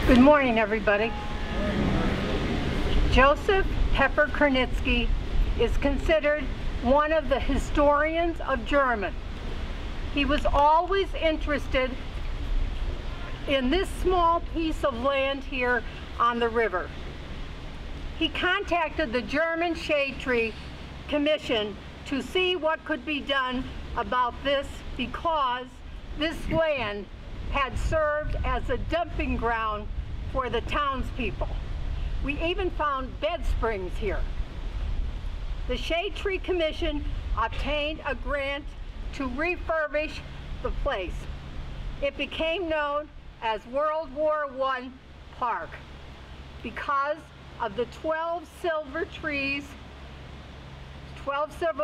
Good morning, everybody. Joseph Pepper Kurnitsky is considered one of the historians of German. He was always interested in this small piece of land here on the river. He contacted the German Shade Tree Commission to see what could be done about this because this land had served as a dumping ground for the townspeople. We even found bed springs here. The Shade Tree Commission obtained a grant to refurbish the place. It became known as World War I Park because of the 12 silver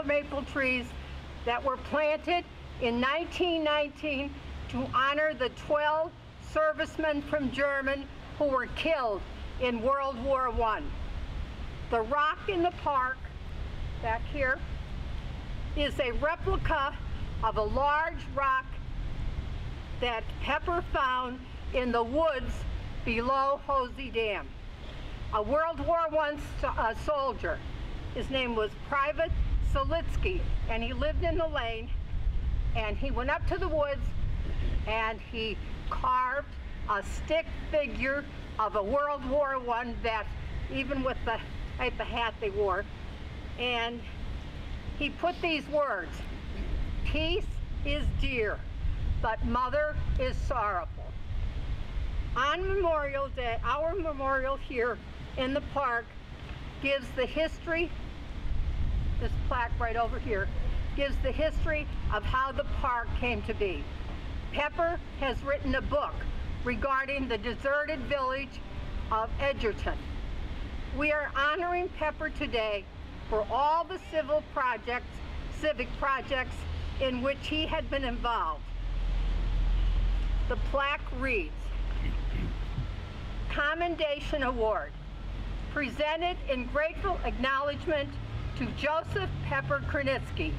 maple trees that were planted in 1919 to honor the 12 servicemen from Germany who were killed in World War I. The rock in the park back here is a replica of a large rock that Pepper found in the woods below Hosey Dam. A World War I soldier. His name was Private Solitsky, and he lived in the lane, and he went up to the woods and he carved a stick figure of a World War I vet, even with the type of hat they wore, and he put these words: "Peace is dear, but mother is sorrowful." On Memorial Day, our memorial here in the park gives the history, this plaque right over here, gives the history of how the park came to be. Pepper has written a book regarding the deserted village of Edgerton. We are honoring Pepper today for all the civic projects in which he had been involved. The plaque reads, Commendation Award, presented in grateful acknowledgement to Joseph Pepper Kurnitsky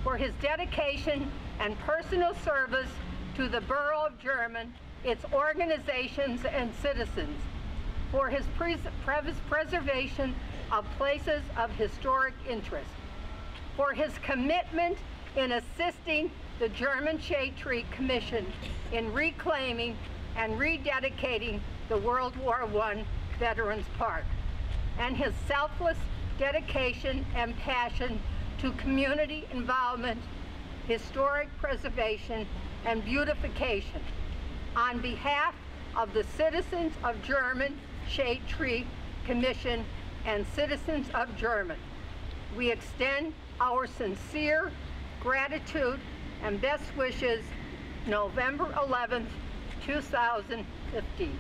for his dedication and personal service to the Borough of German, its organizations and citizens, for his preservation of places of historic interest, for his commitment in assisting the German Shade Tree Commission in reclaiming and rededicating the World War I Veterans Park, and his selfless dedication and passion to community involvement, historic preservation, and beautification. On behalf of the citizens of German Shade Tree Commission and citizens of German, we extend our sincere gratitude and best wishes, November 11th, 2015.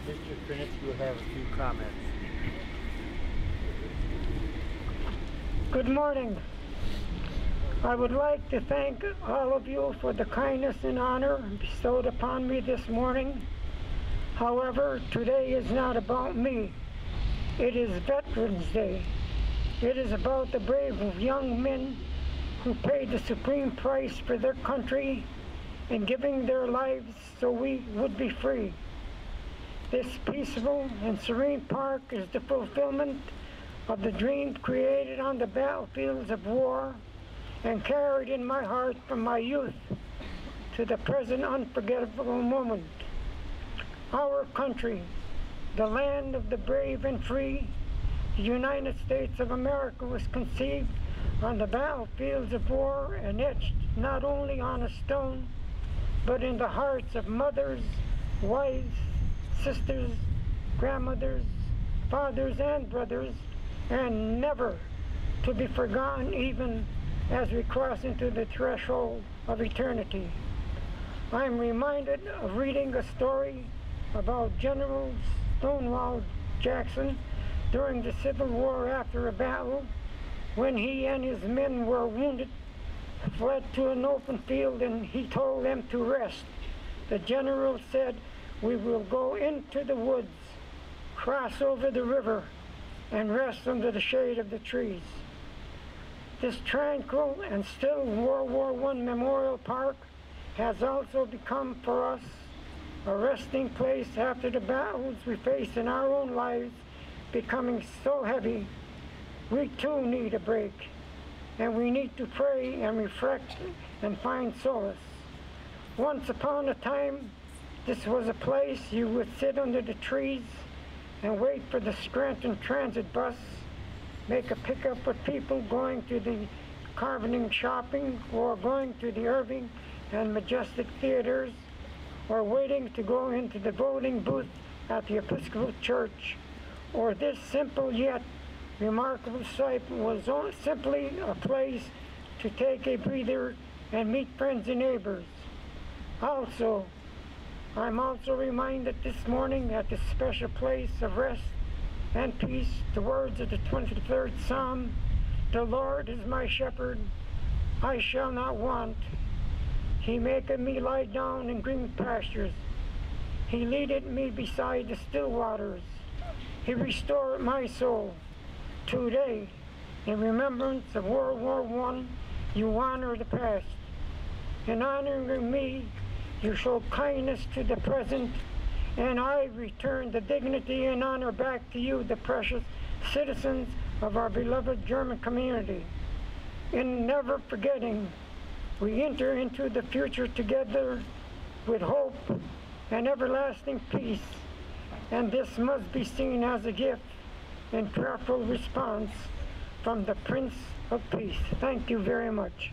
Mr. Kurnitsky will have a few comments. Good morning. I would like to thank all of you for the kindness and honor bestowed upon me this morning. However, today is not about me. It is Veterans Day. It is about the brave young men who paid the supreme price for their country in giving their lives so we would be free. This peaceful and serene park is the fulfillment of the dream created on the battlefields of war and carried in my heart from my youth to the present unforgettable moment. Our country, the land of the brave and free, the United States of America, was conceived on the battlefields of war and etched not only on a stone, but in the hearts of mothers, wives, sisters, grandmothers, fathers, and brothers, and never to be forgotten even as we cross into the threshold of eternity. I am reminded of reading a story about General Stonewall Jackson during the Civil War after a battle, when he and his men were wounded, fled to an open field, and he told them to rest. The general said, "We will go into the woods cross over the river, and rest under the shade of the trees. This tranquil and still World War I Memorial Park has also become for us a resting place after the battles we face in our own lives becoming so heavy. We too need a break, and we need to pray and reflect and find solace. Once upon a time, this was a place you would sit under the trees and wait for the Scranton Transit bus, make a pickup with people going to the Carvening shopping, or going to the Irving and Majestic theaters, or waiting to go into the voting booth at the Episcopal Church. Or this simple yet remarkable sight was simply a place to take a breather and meet friends and neighbors. I'm also reminded this morning at this special place of rest and peace, the words of the 23rd Psalm, "The Lord is my shepherd, I shall not want. He maketh me lie down in green pastures. He leadeth me beside the still waters. He restored my soul." Today, in remembrance of World War I, you honor the past. In honoring me, you show kindness to the present, and I return the dignity and honor back to you, the precious citizens of our beloved German community. In never forgetting, we enter into the future together with hope and everlasting peace, and this must be seen as a gift and prayerful response from the Prince of Peace. Thank you very much.